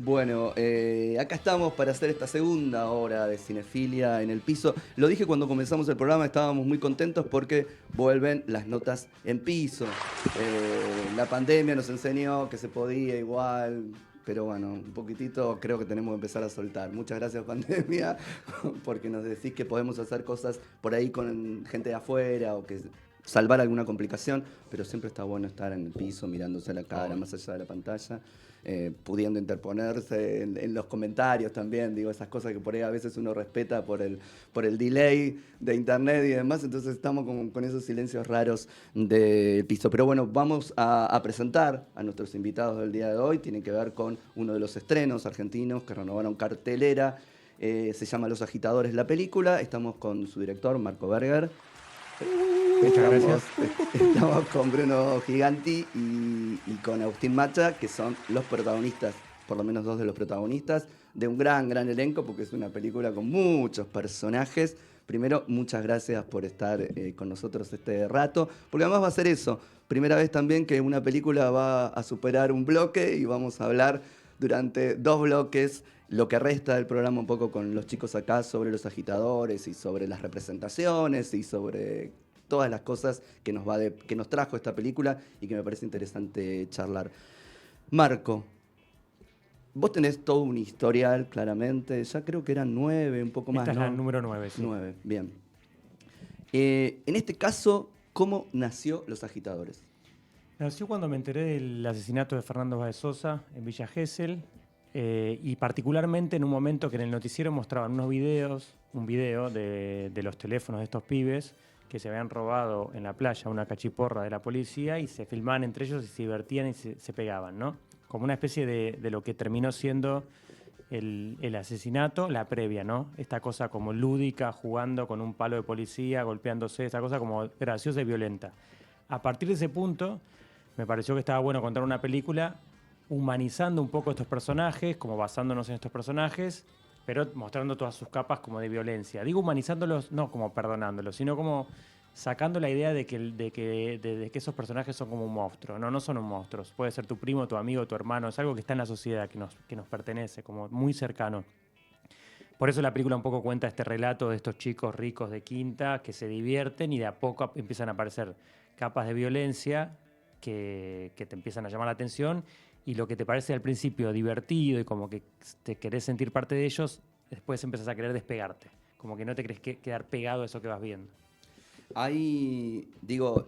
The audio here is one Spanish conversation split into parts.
Bueno, acá estamos para hacer esta segunda hora de Cinefilia en el piso. Lo dije cuando comenzamos el programa, estábamos muy contentos porque vuelven las notas en piso. La pandemia nos enseñó que se podía igual, pero bueno, un poquitito creo que tenemos que empezar a soltar. Muchas gracias, pandemia, porque nos decís que podemos hacer cosas por ahí con gente de afuera o que salvar alguna complicación, pero siempre está bueno estar en el piso mirándose a la cara, más allá de la pantalla. Pudiendo interponerse en los comentarios también, digo, esas cosas que por ahí a veces uno respeta por el delay de internet y demás, entonces estamos con esos silencios raros del piso. Pero bueno, vamos a presentar a nuestros invitados del día de hoy, tiene que ver con uno de los estrenos argentinos que renovaron cartelera, se llama Los Agitadores la película, estamos con su director Marco Berger. Muchas Estamos, gracias. estamos con Bruno Giganti y con Agustín Macha, que son los protagonistas, por lo menos dos de los protagonistas, de un gran elenco, porque es una película con muchos personajes. Primero, muchas gracias por estar con nosotros este rato, porque además va a ser eso. Primera vez también que una película va a superar un bloque y vamos a hablar durante dos bloques lo que resta del programa un poco con los chicos acá sobre los agitadores y sobre las representaciones y sobre todas las cosas que que nos trajo esta película y que me parece interesante charlar. Marco, vos tenés todo un historial, claramente. Ya creo que eran 9, un poco más, Esta es la ¿no? número 9, sí. 9, bien. En este caso, ¿cómo nació Los Agitadores? Nació cuando me enteré del asesinato de Fernando Báez Sosa en Villa Gesell, y particularmente en un momento que en el noticiero mostraban un video de los teléfonos de estos pibes que se habían robado en la playa una cachiporra de la policía y se filmaban entre ellos y se divertían y se pegaban, ¿no? Como una especie de lo que terminó siendo el asesinato, la previa, ¿no? Esta cosa como lúdica, jugando con un palo de policía, golpeándose, esta cosa como graciosa y violenta. A partir de ese punto, me pareció que estaba bueno contar una película humanizando un poco estos personajes, como basándonos en estos personajes, pero mostrando todas sus capas como de violencia. Digo humanizándolos, no como perdonándolos, sino como sacando la idea de que esos personajes son como un monstruo. No, no son un monstruo. Puede ser tu primo, tu amigo, tu hermano. Es algo que está en la sociedad, que nos pertenece, como muy cercano. Por eso la película un poco cuenta este relato de estos chicos ricos de quinta que se divierten y de a poco empiezan a aparecer capas de violencia que te empiezan a llamar la atención, y lo que te parece al principio divertido y como que te querés sentir parte de ellos, después empezás a querer despegarte. Como que no te querés quedar pegado a eso que vas viendo. Hay, digo,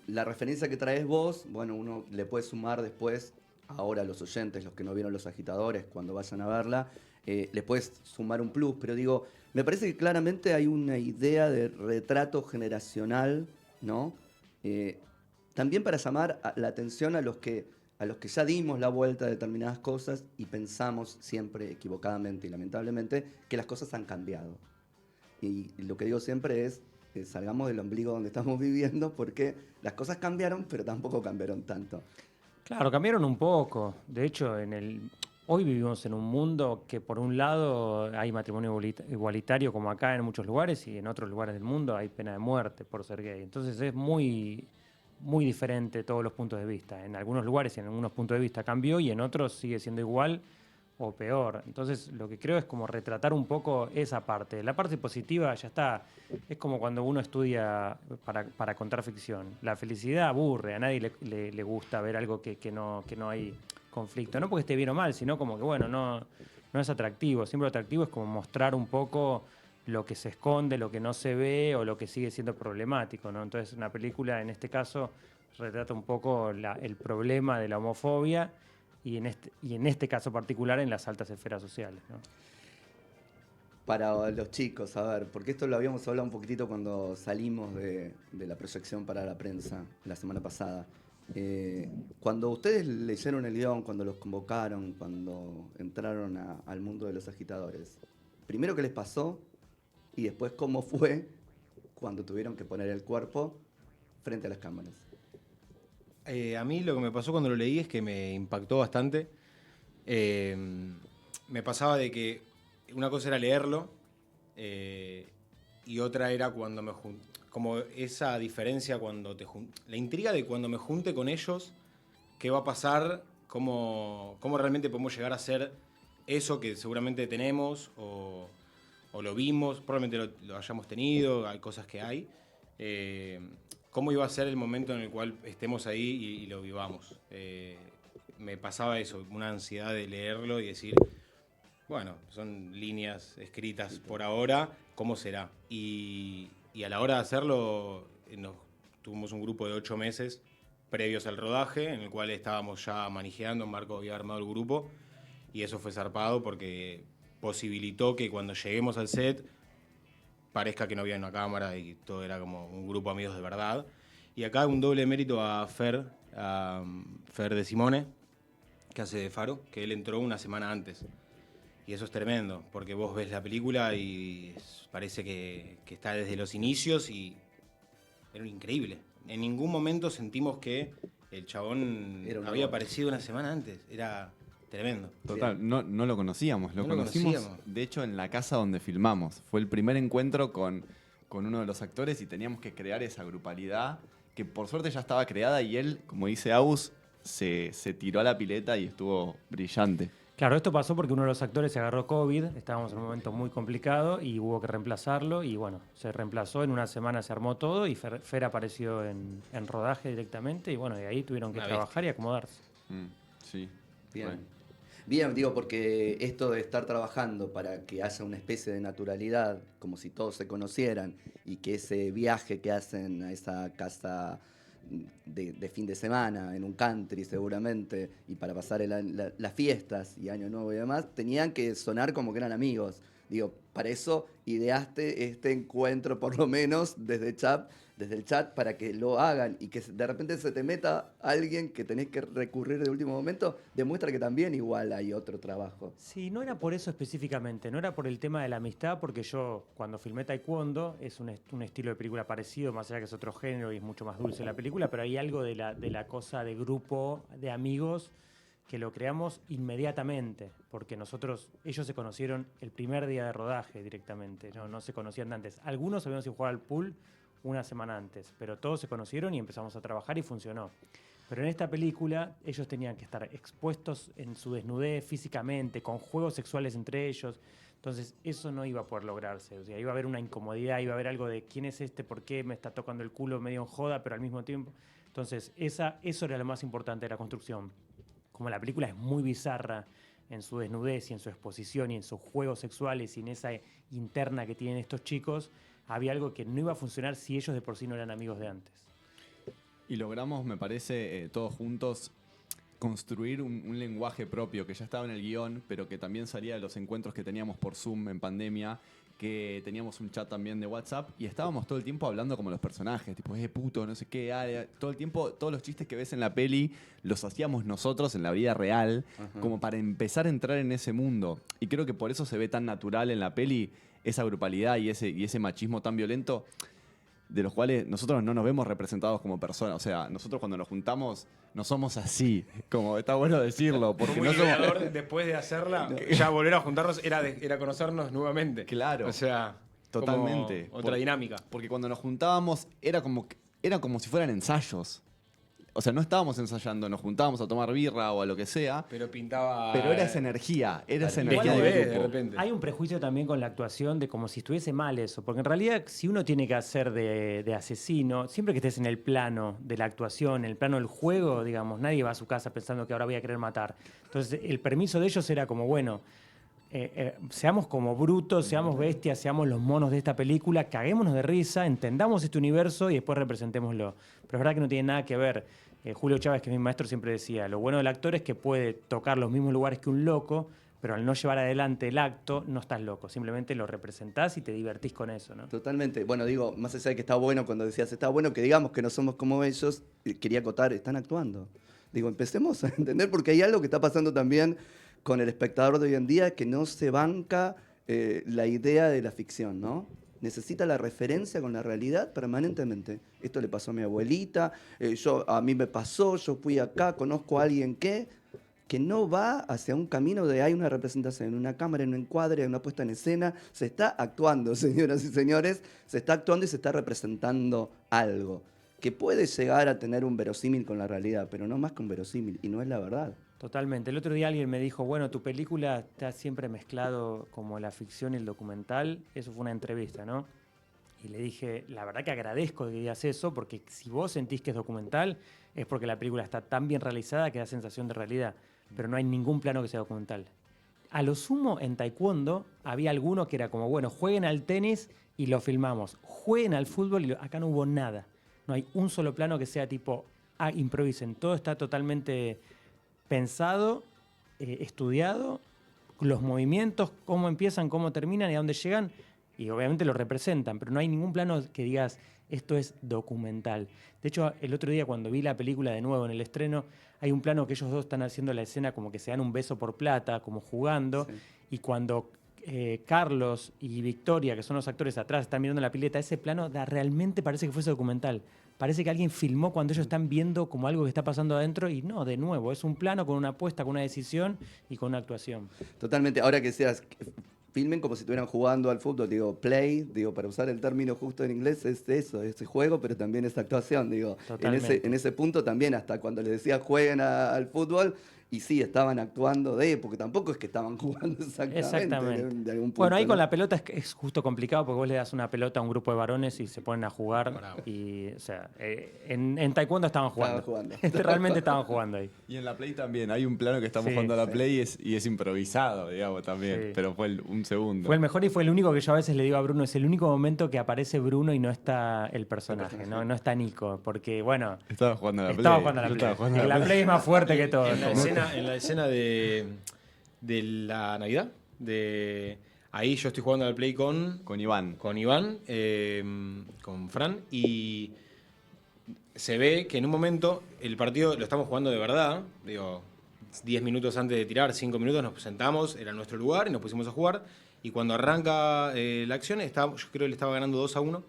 la referencia que traes vos, bueno, uno le puede sumar después, ahora a los oyentes, los que no vieron Los Agitadores, cuando vayan a verla, les puedes sumar un plus, pero digo, me parece que claramente hay una idea de retrato generacional, ¿no? Eh, También para llamar la atención a los que ya dimos la vuelta a determinadas cosas y pensamos siempre equivocadamente y lamentablemente que las cosas han cambiado. Y lo que digo siempre es que salgamos del ombligo donde estamos viviendo porque las cosas cambiaron, pero tampoco cambiaron tanto. Claro, cambiaron un poco. De hecho, hoy vivimos en un mundo que por un lado hay matrimonio igualitario como acá en muchos lugares, y en otros lugares del mundo hay pena de muerte por ser gay. Entonces es muy diferente todos los puntos de vista. En algunos lugares y en algunos puntos de vista cambió y en otros sigue siendo igual o peor. Entonces lo que creo es como retratar un poco esa parte. La parte positiva ya está. Es como cuando uno estudia para contar ficción. La felicidad aburre, a nadie le gusta ver algo que no hay conflicto. No porque esté bien o mal, sino como que bueno, no es atractivo. Siempre lo atractivo es como mostrar un poco lo que se esconde, lo que no se ve o lo que sigue siendo problemático, ¿no? Entonces una película en este caso retrata un poco el problema de la homofobia, y en este caso particular en las altas esferas sociales, ¿no? Para los chicos, a ver, porque esto lo habíamos hablado un poquitito cuando salimos de la proyección para la prensa la semana pasada. Cuando ustedes leyeron el guión, cuando los convocaron, cuando entraron al mundo de Los Agitadores, primero qué les pasó y después cómo fue cuando tuvieron que poner el cuerpo frente a las cámaras. A mí lo que me pasó cuando lo leí es que me impactó bastante. Eh, Me pasaba de que una cosa era leerlo, y otra era cuando me junté. Como esa diferencia cuando la intriga de cuando me junte con ellos, qué va a pasar, cómo realmente podemos llegar a ser eso que seguramente tenemos o lo vimos, probablemente lo hayamos tenido, hay cosas que hay. ¿Cómo iba a ser el momento en el cual estemos ahí y lo vivamos? Me pasaba eso, una ansiedad de leerlo y decir, bueno, son líneas escritas por ahora, ¿cómo será? Y a la hora de hacerlo, tuvimos un grupo de 8 meses previos al rodaje, en el cual estábamos ya manejando, Marco había armado el grupo, y eso fue zarpado porque posibilitó que cuando lleguemos al set parezca que no había una cámara y todo era como un grupo de amigos de verdad. Y acá un doble mérito a Fer de Simone, que hace de Faro, que él entró una semana antes. Y eso es tremendo, porque vos ves la película y parece que está desde los inicios y era increíble. En ningún momento sentimos que el chabón había aparecido una semana antes. Era tremendo. Total, no lo conocíamos. Lo conocimos, de hecho, en la casa donde filmamos. Fue el primer encuentro con uno de los actores y teníamos que crear esa grupalidad que por suerte ya estaba creada y él, como dice Agus, se tiró a la pileta y estuvo brillante. Claro, esto pasó porque uno de los actores se agarró COVID, estábamos en un momento muy complicado y hubo que reemplazarlo y bueno, se reemplazó, en una semana se armó todo y Fer apareció en rodaje directamente y bueno, de ahí tuvieron que trabajar y acomodarse. Sí. Bien. Bien, digo, porque esto de estar trabajando para que haya una especie de naturalidad, como si todos se conocieran, y que ese viaje que hacen a esa casa de fin de semana, en un country seguramente, y para pasar las fiestas y Año Nuevo y demás, tenían que sonar como que eran amigos. Digo, para eso ideaste este encuentro, por lo menos desde el chat, para que lo hagan y que de repente se te meta alguien que tenés que recurrir de último momento, demuestra que también igual hay otro trabajo. Sí, no era por eso específicamente, no era por el tema de la amistad, porque yo cuando filmé Taekwondo es un estilo de película parecido, más allá que es otro género y es mucho más dulce la película, pero hay algo de la cosa de grupo, de amigos, que lo creamos inmediatamente, porque ellos se conocieron el primer día de rodaje directamente, no se conocían de antes. Algunos habíamos ido a jugar al pool una semana antes, pero todos se conocieron y empezamos a trabajar y funcionó. Pero en esta película ellos tenían que estar expuestos en su desnudez físicamente, con juegos sexuales entre ellos, entonces eso no iba a poder lograrse, o sea, iba a haber una incomodidad, iba a haber algo de quién es este, por qué me está tocando el culo medio en joda, pero al mismo tiempo. Entonces eso era lo más importante de la construcción. Como la película es muy bizarra en su desnudez y en su exposición y en sus juegos sexuales y en esa interna que tienen estos chicos, había algo que no iba a funcionar si ellos de por sí no eran amigos de antes. Y logramos, me parece, todos juntos construir un lenguaje propio que ya estaba en el guión, pero que también salía de los encuentros que teníamos por Zoom en pandemia, que teníamos un chat también de WhatsApp y estábamos todo el tiempo hablando como los personajes, tipo, puto, no sé qué, todo el tiempo, todos los chistes que ves en la peli los hacíamos nosotros en la vida real, como para empezar a entrar en ese mundo. Y creo que por eso se ve tan natural en la peli esa grupalidad y ese machismo tan violento, de los cuales nosotros no nos vemos representados como personas. O sea, nosotros cuando nos juntamos no somos así, como está bueno decirlo, porque no somos... Después de hacerla, ya volver a juntarnos era conocernos nuevamente. Claro. O sea, totalmente. Otra dinámica. Porque cuando nos juntábamos era como si fueran ensayos. O sea, no estábamos ensayando, nos juntábamos a tomar birra o a lo que sea. Pero pintaba... Pero era esa energía, Igual del grupo. de repente. Hay un prejuicio también con la actuación de como si estuviese mal eso, porque en realidad si uno tiene que hacer de asesino, siempre que estés en el plano de la actuación, en el plano del juego, digamos, nadie va a su casa pensando que ahora voy a querer matar. Entonces el permiso de ellos era como, bueno, seamos como brutos, seamos bestias, seamos los monos de esta película, caguémonos de risa, entendamos este universo y después representémoslo. Pero es verdad que no tiene nada que ver. Julio Chávez, que es mi maestro, siempre decía, lo bueno del actor es que puede tocar los mismos lugares que un loco, pero al no llevar adelante el acto, no estás loco, simplemente lo representás y te divertís con eso, ¿no? Totalmente. Bueno, digo, más allá de que está bueno, cuando decías, está bueno que digamos que no somos como ellos, quería acotar, están actuando. Digo, empecemos a entender, porque hay algo que está pasando también con el espectador de hoy en día, que no se banca la idea de la ficción, ¿no? Necesita la referencia con la realidad permanentemente. Esto le pasó a mi abuelita, a mí me pasó, yo fui acá, conozco a alguien que no va hacia un camino de hay una representación, una cámara, en un encuadre, una puesta en escena. Se está actuando, señoras y señores, se está actuando y se está representando algo que puede llegar a tener un verosímil con la realidad, pero no más que un verosímil, y no es la verdad. Totalmente. El otro día alguien me dijo, bueno, tu película está siempre mezclado como la ficción y el documental. Eso fue una entrevista, ¿no? Y le dije, la verdad que agradezco que digas eso, porque si vos sentís que es documental, es porque la película está tan bien realizada que da sensación de realidad. Pero no hay ningún plano que sea documental. A lo sumo, en taekwondo, había alguno que era como, bueno, jueguen al tenis y lo filmamos. Jueguen al fútbol y acá no hubo nada. No hay un solo plano que sea tipo, improvisen. Todo está totalmente pensado, estudiado, los movimientos, cómo empiezan, cómo terminan y a dónde llegan, y obviamente lo representan, pero no hay ningún plano que digas, esto es documental. De hecho, el otro día cuando vi la película de nuevo en el estreno, hay un plano que ellos dos están haciendo la escena como que se dan un beso por plata, como jugando, Sí. y cuando Carlos y Victoria, que son los actores atrás, están mirando la pileta, ese plano realmente parece que fuese documental. Parece que alguien filmó cuando ellos están viendo como algo que está pasando adentro y no, de nuevo, es un plano con una apuesta, con una decisión y con una actuación. Totalmente. Ahora que seas, filmen como si estuvieran jugando al fútbol, digo, play, digo, para usar el término justo en inglés, es eso, es juego, pero también es actuación, digo. Totalmente. En ese punto también, hasta cuando les decía jueguen al fútbol, y sí, estaban actuando porque tampoco es que estaban jugando exactamente. De algún punto, Bueno, ahí con ¿no? la pelota es justo complicado porque vos le das una pelota a un grupo de varones y se ponen a jugar. Bravo. Y, o sea, en taekwondo estaban jugando. Estaban jugando. Realmente estaban jugando ahí. Y en la Play también, hay un plano que estamos Sí, jugando a la sí. Play y es improvisado, digamos, también, Sí. pero fue un segundo. Fue el mejor y fue el único que yo a veces le digo a Bruno, es el único momento que aparece Bruno y no está el personaje, no está Nico, porque bueno, Estaba jugando a la Play. estaba jugando a la yo Play. estaba jugando a Y la Play es más fuerte que todo. En la escena de la Navidad, ahí yo estoy jugando al Play Con Iván. con Iván, con Fran, y se ve que en un momento el partido lo estamos jugando de verdad, digo, 10 minutos antes de tirar, 5 minutos nos sentamos, era nuestro lugar y nos pusimos a jugar, y cuando arranca la acción, yo creo que le estaba ganando 2-1,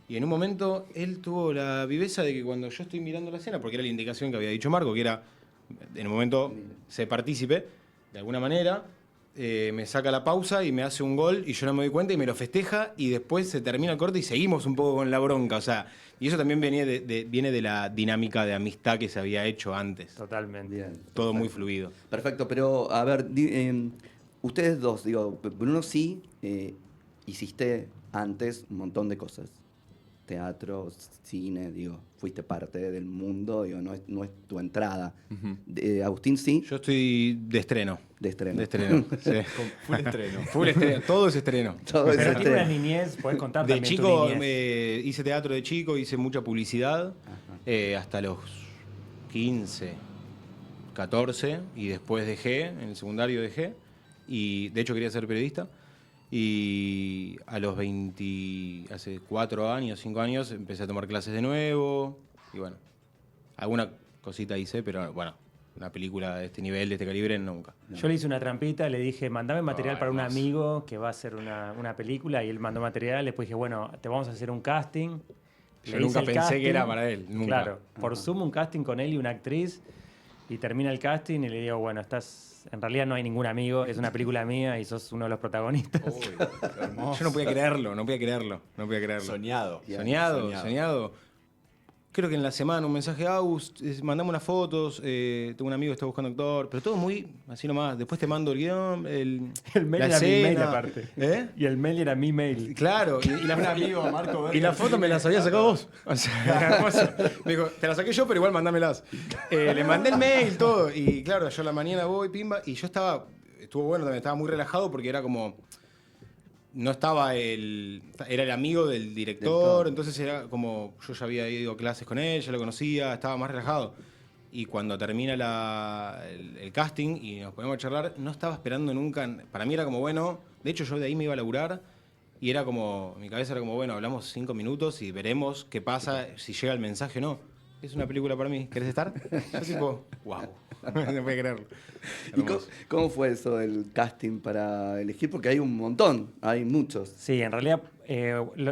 y en un momento él tuvo la viveza de que cuando yo estoy mirando la escena, porque era la indicación que había dicho Marco, que era, en un momento, se partícipe, de alguna manera, me saca la pausa y me hace un gol y yo no me doy cuenta y me lo festeja y después se termina el corte y seguimos un poco con la bronca, o sea, y eso también viene de la dinámica de amistad que se había hecho antes. Totalmente. Bien. Todo muy Perfecto. fluido. Perfecto, pero a ver, ustedes dos, digo, Bruno sí hiciste antes un montón de cosas. Teatro, cine, digo, fuiste parte del mundo, digo, no es tu entrada. Agustín sí, Yo estoy de estreno. de estreno. De estreno, sí. Full estreno. Full estreno, todo es estreno. Todo es Pero tiene una estreno. niñez, podés contar De también chico tu niñez. hice teatro de chico, hice mucha publicidad, hasta los 15, 14, y después dejé, en el secundario dejé, y de hecho quería ser periodista, y a los 20, hace 4 años, 5 años, empecé a tomar clases de nuevo, y bueno, alguna cosita hice, pero bueno, una película de este nivel, de este calibre, nunca. Yo le hice una trampita, le dije, mandame material para un hermoso. amigo que va a hacer una película y él mandó material, después dije, bueno, te vamos a hacer un casting. Yo Le nunca hice el pensé que casting. era para él, nunca. Claro, por Zoom un casting con él y una actriz y termina el casting y le digo, bueno, en realidad no hay ningún amigo, es una película mía y sos uno de los protagonistas. Uy, qué hermoso. Yo no podía creerlo, no podía creerlo. Soñado. Soñado. Creo que en la semana un mensaje, Agus, mandame unas fotos, tengo un amigo que está buscando actor, pero todo muy así nomás. Después te mando el guión, El mail la era mi mail escena. aparte. ¿Eh? Y el mail era mi mail. Claro, y Un amigo, Marco y la foto me las había sacado vos. O sea, era hermoso. Me dijo, te la saqué yo, pero igual mandámelas. Le mandé el mail, todo. Y claro, yo a la mañana voy, pimba, y yo estuvo bueno también, estaba muy relajado porque era como, no estaba era el amigo del director, entonces era como, yo ya había ido a clases con él, ya lo conocía, estaba más relajado. Y cuando termina el casting y nos ponemos a charlar, no estaba esperando nunca, para mí era como, bueno, de hecho yo de ahí me iba a laburar y era como, mi cabeza era como, bueno, hablamos 5 minutos y veremos qué pasa, si llega el mensaje o no. Es una película para mí, ¿querés estar? Yo tipo, wow, no puedo creerlo. ¿Y cómo fue eso del casting para elegir? Porque hay un montón, hay muchos. Sí, en realidad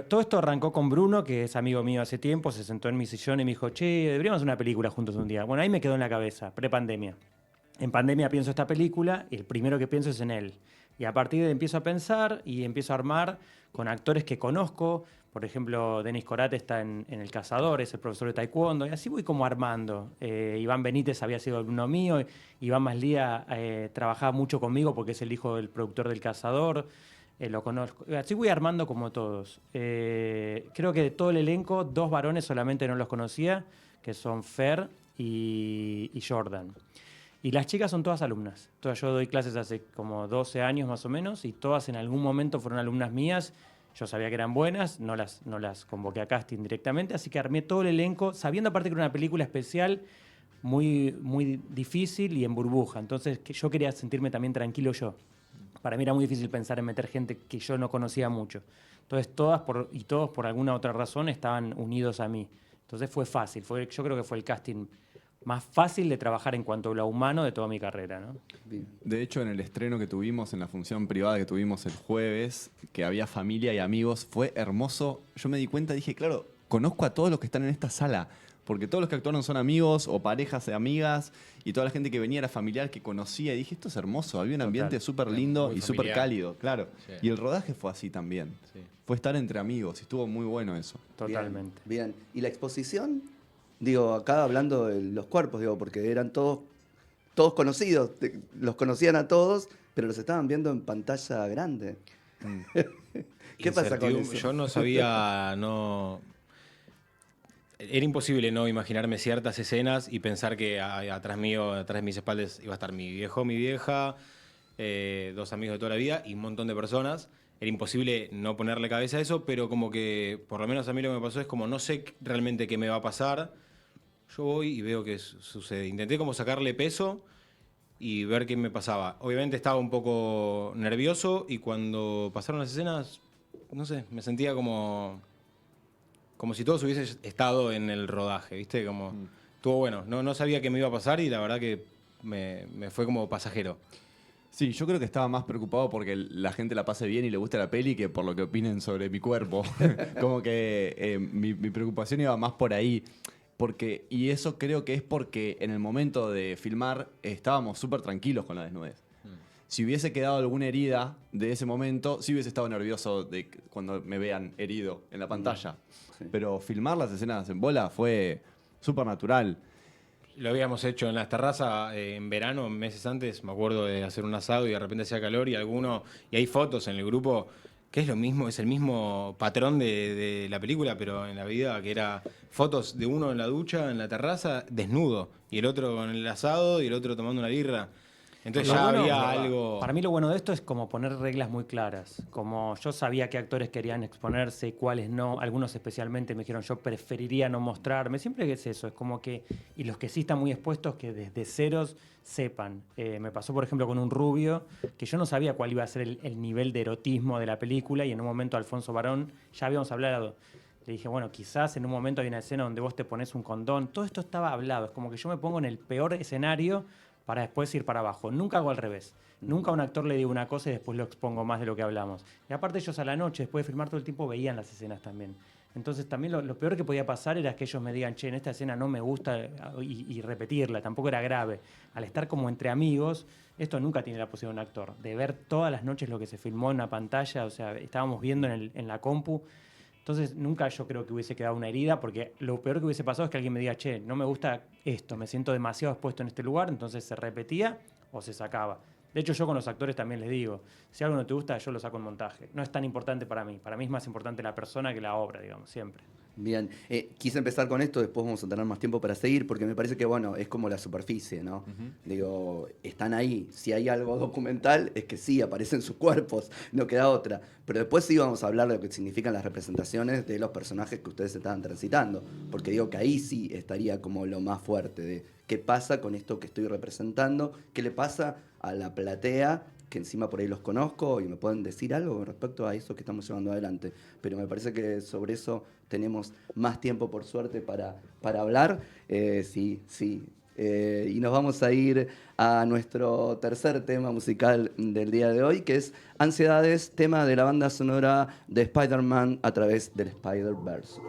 todo esto arrancó con Bruno, que es amigo mío hace tiempo, se sentó en mi sillón y me dijo, che, deberíamos hacer una película juntos un día. Bueno, ahí me quedó en la cabeza, pre-pandemia. En pandemia pienso esta película y el primero que pienso es en él. Y a partir de ahí empiezo a pensar y empiezo a armar con actores que conozco, Por ejemplo, Denis Corate está en El Cazador, es el profesor de taekwondo, y así voy como armando. Iván Benítez había sido alumno mío, Iván Maslía trabajaba mucho conmigo porque es el hijo del productor del Cazador, lo conozco. Así voy armando como todos. Creo que de todo el elenco, 2 varones solamente no los conocía, que son Fer y Jordan. Y las chicas son todas alumnas. Todas, yo doy clases hace como 12 años más o menos y todas en algún momento fueron alumnas mías. Yo sabía que eran buenas, no las convoqué a casting directamente, así que armé todo el elenco, sabiendo aparte que era una película especial, muy, muy difícil y en burbuja. Entonces yo quería sentirme también tranquilo yo. Para mí era muy difícil pensar en meter gente que yo no conocía mucho. Entonces todos por alguna otra razón estaban unidos a mí. Entonces fue fácil, yo creo que fue el casting más fácil de trabajar en cuanto a lo humano de toda mi carrera, ¿no? Bien. De hecho, en el estreno que tuvimos, en la función privada que tuvimos el jueves, que había familia y amigos, fue hermoso. Yo me di cuenta, dije, claro, conozco a todos los que están en esta sala, porque todos los que actuaron son amigos o parejas de amigas, y toda la gente que venía era familiar, que conocía, y dije, esto es hermoso, había un ambiente súper lindo Muy y súper familiar. cálido, claro. Sí. Y el rodaje fue así también. Sí. Fue estar entre amigos, y estuvo muy bueno eso. Totalmente. Bien. ¿Y la exposición? Digo, acá hablando de los cuerpos, digo, porque eran todos conocidos, los conocían a todos, pero los estaban viendo en pantalla grande. ¿Qué pasa con eso? Yo no sabía, Era imposible no imaginarme ciertas escenas y pensar que atrás mío, atrás de mis espaldas, iba a estar mi viejo, mi vieja, 2 amigos de toda la vida y un montón de personas. Era imposible no ponerle cabeza a eso, pero como que, por lo menos a mí lo que me pasó es como no sé realmente qué me va a pasar. Yo voy y veo que sucede. Intenté como sacarle peso y ver qué me pasaba. Obviamente estaba un poco nervioso y cuando pasaron las escenas, no sé, me sentía como si todos hubiese estado en el rodaje, ¿viste? Como estuvo bueno. No sabía qué me iba a pasar y la verdad que me fue como pasajero. Sí, yo creo que estaba más preocupado porque la gente la pase bien y le guste la peli que por lo que opinen sobre mi cuerpo. Como que mi preocupación iba más por ahí. Y eso creo que es porque en el momento de filmar estábamos súper tranquilos con la desnudez. Si hubiese quedado alguna herida de ese momento, sí hubiese estado nervioso de cuando me vean herido en la pantalla. Sí. Pero filmar las escenas en bola fue súper natural. Lo habíamos hecho en las terrazas en verano, meses antes, me acuerdo de hacer un asado y de repente hacía calor y hay fotos en el grupo que es lo mismo, es el mismo patrón de la película, pero en la vida, que era fotos de uno en la ducha, en la terraza, desnudo, y el otro con el asado y el otro tomando una birra. Entonces Lo ya bueno, había algo... Para mí lo bueno de esto es como poner reglas muy claras. Como yo sabía qué actores querían exponerse y cuáles no. Algunos especialmente me dijeron yo preferiría no mostrarme. Siempre que es eso, es como que... Y los que sí están muy expuestos que desde ceros sepan. Me pasó por ejemplo con un rubio que yo no sabía cuál iba a ser el nivel de erotismo de la película y en un momento Alfonso Barón, ya habíamos hablado. Le dije, bueno, quizás en un momento hay una escena donde vos te pones un condón. Todo esto estaba hablado. Es como que yo me pongo en el peor escenario para después ir para abajo. Nunca hago al revés. Nunca a un actor le digo una cosa y después lo expongo más de lo que hablamos. Y aparte ellos a la noche, después de filmar todo el tiempo, veían las escenas también. Entonces también lo peor que podía pasar era que ellos me digan, che, en esta escena no me gusta y repetirla. Tampoco era grave. Al estar como entre amigos, esto nunca tiene la posibilidad de un actor. De ver todas las noches lo que se filmó en una pantalla, o sea, estábamos viendo en la compu. Entonces nunca yo creo que hubiese quedado una herida, porque lo peor que hubiese pasado es que alguien me diga, che, no me gusta esto, me siento demasiado expuesto en este lugar, entonces se repetía o se sacaba. De hecho, yo con los actores también les digo, si algo no te gusta, yo lo saco en montaje. No es tan importante para mí es más importante la persona que la obra, digamos, siempre. Bien, quise empezar con esto, después vamos a tener más tiempo para seguir, porque me parece que, bueno, es como la superficie, ¿no? Digo, están ahí, si hay algo documental, es que sí, aparecen sus cuerpos, no queda otra. Pero después sí vamos a hablar de lo que significan las representaciones de los personajes que ustedes estaban transitando, porque digo que ahí sí estaría como lo más fuerte, de qué pasa con esto que estoy representando, qué le pasa a la platea, que encima por ahí los conozco y me pueden decir algo con respecto a eso que estamos llevando adelante. Pero me parece que sobre eso tenemos más tiempo, por suerte, para hablar. Sí. Y nos vamos a ir a nuestro tercer tema musical del día de hoy, que es Ansiedades, tema de la banda sonora de Spider-Man a través del Spider-Verse.